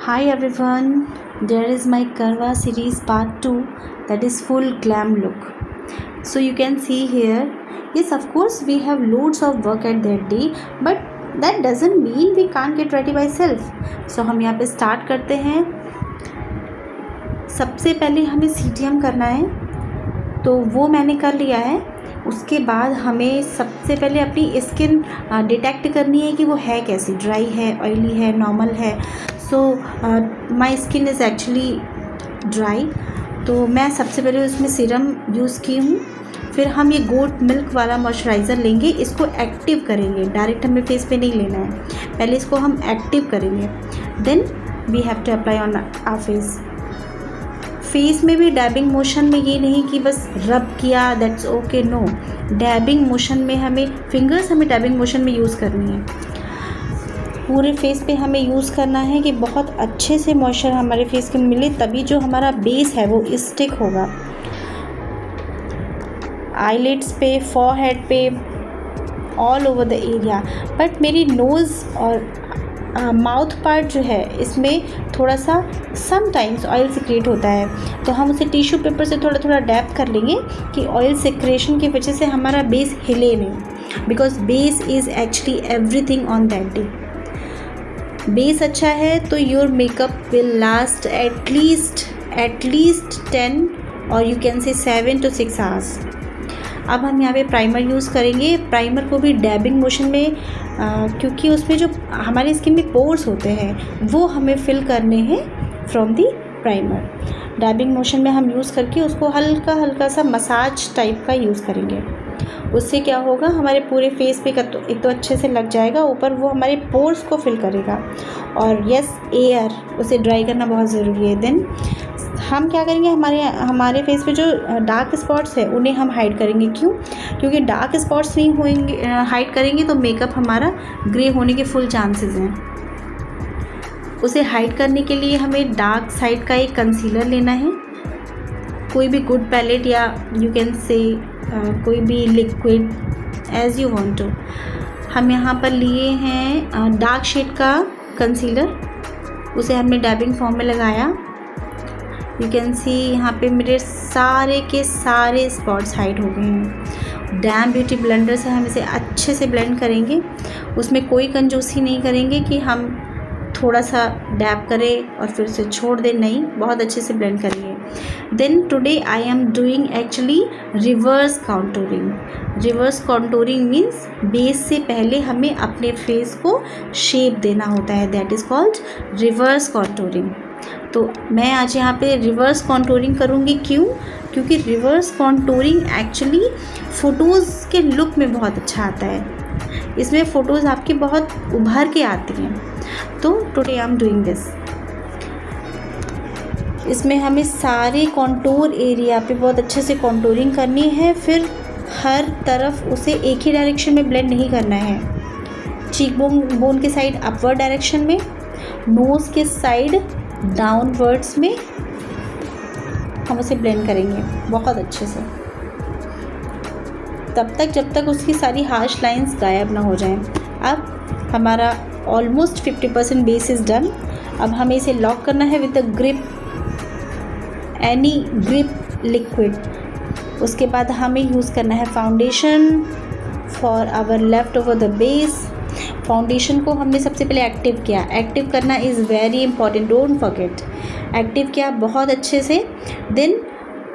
Hi everyone, there is my Karwa series part 2, that is full glam look. So you can see here, yes of course we have loads of work at that day, but that doesn't mean we can't get ready by self. So हम यहाँ पे start करते हैं. सबसे पहले हमें CTM करना है, तो वो मैंने कर लिया है. उसके बाद हमें सबसे पहले अपनी स्किन डिटेक्ट करनी है कि वो है कैसी, ड्राई है, ऑयली है, नॉर्मल है. So my skin is actually dry, तो मैं सबसे पहले उसमें सीरम यूज़ की हूँ. फिर हम ये गोट मिल्क वाला मॉइस्चराइज़र लेंगे, इसको एक्टिव करेंगे. डायरेक्ट हमें फेस पे नहीं लेना है, पहले इसको हम एक्टिव करेंगे. Then we have to apply on our face. Face में भी डैबिंग मोशन में, ये नहीं कि बस रब किया that's okay, no. Dabbing motion में हमें फिंगर्स हमें डैबिंग मोशन में यूज़ करनी है. पूरे फेस पे हमें यूज़ करना है कि बहुत अच्छे से मॉइस्चर हमारे फेस के मिले, तभी जो हमारा बेस है वो स्टिक होगा. आईलिड्स पे, फॉरहेड पे, all over the area. But मेरी नोज़ और माउथ पार्ट जो है इसमें थोड़ा सा समटाइम्स ऑयल सिक्रेट होता है, तो हम उसे टिश्यू पेपर से थोड़ा थोड़ा डैप कर लेंगे कि ऑयल सिक्रेशन की वजह से हमारा बेस हिले नहीं. Because base is actually everything on that day. Base अच्छा है तो your makeup will last at least 10 और यू कैन से 7 to 6 hours. अब हम यहाँ पे प्राइमर यूज़ करेंगे. प्राइमर को भी डैबिंग मोशन में क्योंकि उसमें जो हमारी स्किन में पोर्स होते हैं वो हमें फिल करने हैं फ्रॉम दी प्राइमर. डैबिंग मोशन में हम यूज़ करके उसको हल्का हल्का सा मसाज टाइप का यूज़ करेंगे. उससे क्या होगा, हमारे पूरे फेस पे एक तो अच्छे से लग जाएगा, ऊपर वो हमारे पोर्स को फिल करेगा. और यस, एयर उसे ड्राई करना बहुत ज़रूरी है. देन हम क्या करेंगे, हमारे फेस पे जो डार्क स्पॉट्स है उन्हें हम हाइड करेंगे. क्यों? क्योंकि डार्क स्पॉट्स नहीं होंगे, हाइड करेंगे तो मेकअप हमारा ग्रे होने के फुल चांसेस हैं. उसे हाइड करने के लिए हमें डार्क साइड का एक कंसीलर लेना है. कोई भी गुड पैलेट या यू कैन से कोई भी liquid as you want to. हम यहाँ पर लिए हैं डार्क शेड का कंसीलर. उसे हमने डैबिंग फॉर्म में लगाया. यू कैन सी यहाँ पे मेरे सारे के सारे स्पॉट्स हाइड हो गए हैं. डैम ब्यूटी ब्लेंडर से हम इसे अच्छे से ब्लेंड करेंगे. उसमें कोई कंजूसी नहीं करेंगे कि हम थोड़ा सा डैब करें और फिर उसे छोड़ दें, नहीं, बहुत अच्छे से ब्लेंड करेंगे. Then today I am doing actually reverse contouring. Reverse contouring means base से पहले हमें अपने फेस को शेप देना होता है, that is called reverse contouring. तो मैं आज यहाँ पे रिवर्स कॉन्टूरिंग करूँगी. क्यों? क्योंकि रिवर्स कॉन्टूरिंग एक्चुअली फ़ोटोज़ के लुक में बहुत अच्छा आता है. इसमें फ़ोटोज़ आपकी बहुत उभर के आती हैं. तो today I am doing this. इसमें हमें सारे कॉन्टूर एरिया पे बहुत अच्छे से कॉन्टूरिंग करनी है. फिर हर तरफ उसे एक ही डायरेक्शन में ब्लेंड नहीं करना है. चीक बोन के साइड अपवर्ड डायरेक्शन में, नोज़ के साइड डाउनवर्ड्स में हम उसे ब्लेंड करेंगे बहुत अच्छे से, तब तक जब तक उसकी सारी हार्श लाइंस गायब ना हो जाएं. अब हमारा ऑलमोस्ट 50% बेस इज़ डन. अब हमें इसे लॉक करना है with the grip, any grip liquid. उसके बाद हमें यूज़ करना है foundation for our left over the base. Foundation को हमने सबसे पहले एक्टिव किया. एक्टिव करना is very important, don't forget. Active किया बहुत अच्छे से. देन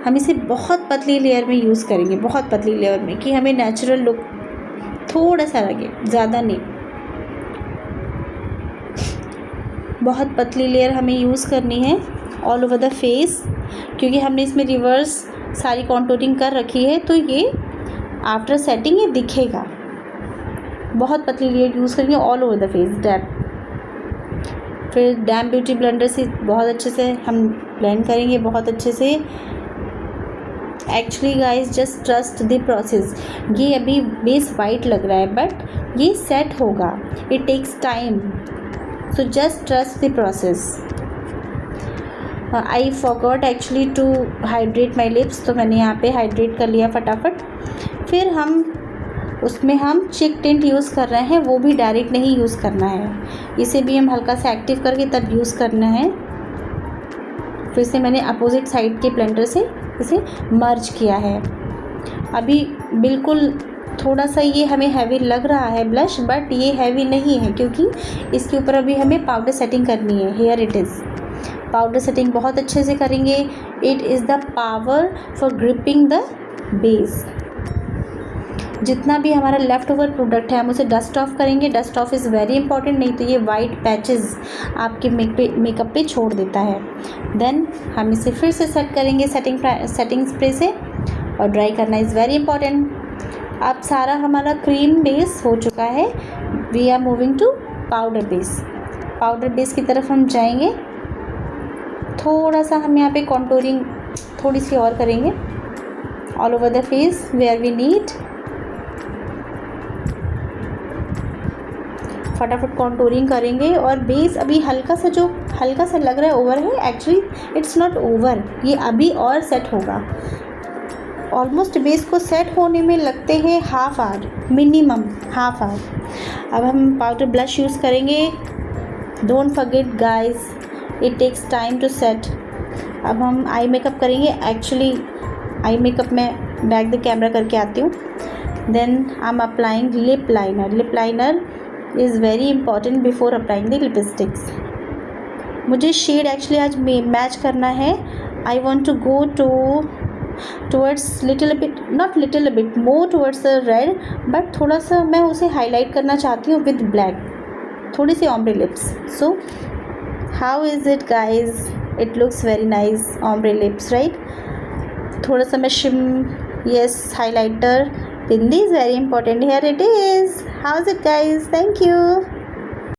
हम इसे बहुत पतली लेयर में यूज़ करेंगे, बहुत पतली लेयर में, कि हमें नेचुरल लुक थोड़ा सा लगे, ज़्यादा नहीं. बहुत पतली लेयर हमें यूज़ करनी है ऑल ओवर द फेस, क्योंकि हमने इसमें रिवर्स सारी कॉन्टूरिंग कर रखी है, तो ये आफ्टर सेटिंग ये दिखेगा. बहुत पतली लेयर यूज़ करेंगे all over the face. Dab, फिर डैम ब्यूटी ब्लेंडर से बहुत अच्छे से हम ब्लेंड करेंगे, बहुत अच्छे से. Actually guys just trust the process. ये अभी बेस वाइट लग रहा है बट ये सेट होगा, it takes time. So just trust the process. I forgot actually to hydrate my lips, तो मैंने यहाँ पे हाइड्रेट कर लिया फटाफट. फिर हम उसमें हम चिक टिंट यूज़ कर रहे हैं, वो भी डायरेक्ट नहीं यूज़ करना है, इसे भी हम हल्का सा एक्टिव करके तब यूज़ करना है। फिर से मैंने अपोजिट साइड के ब्लेंडर से इसे मर्ज किया है। अभी बिल्कुल थोड़ा सा ये हमें हैवी लग रहा है ब्लश, बट ये हैवी नहीं है क्योंकि इसके ऊपर अभी हमें पाउडर सेटिंग करनी है। Here it is, powder setting बहुत अच्छे से करेंगे। It is the power for gripping the base. जितना भी हमारा लेफ़्ट ओवर प्रोडक्ट है हम उसे डस्ट ऑफ करेंगे। Dust of is very important, नहीं तो ये वाइट पैचेस आपके मेकअप पे छोड़ देता है। देन हम इसे फिर से सेट करेंगे सेटिंग स्प्रे से, और ड्राई करना इज़ वेरी इंपॉर्टेंट। अब सारा हमारा क्रीम बेस हो चुका है। We are moving to powder base. Powder base की तरफ हम जाएंगे। थोड़ा सा हम यहाँ पे कॉन्टूरिंग थोड़ी सी और करेंगे all over the face where we need. फटाफट कॉन्टूरिंग करेंगे। और बेस अभी हल्का सा लग रहा है ओवर है, एक्चुअली इट्स नॉट ओवर, ये अभी और सेट होगा। ऑलमोस्ट बेस को सेट होने में लगते हैं half hour, minimum half hour. अब हम पाउडर ब्लश यूज़ करेंगे। Don't forget guys, it takes time to set. अब हम आई मेकअप करेंगे। एक्चुअली आई मेकअप में बैक द कैमरा करके आती हूँ। Then I am applying lip liner. Lip liner is very important before applying the lipsticks. मुझे shade actually आज match करना है। I want to go towards little bit, not little bit, more towards the red, but थोड़ा सा मैं उसे highlight करना चाहती हूँ with black, थोड़ी सी ombre lips. So how is it guys? It looks very nice, ombre lips, right? थोड़ा सा मैं yes, highlighter, bindi is very important. Here it is. How is it guys? Thank you.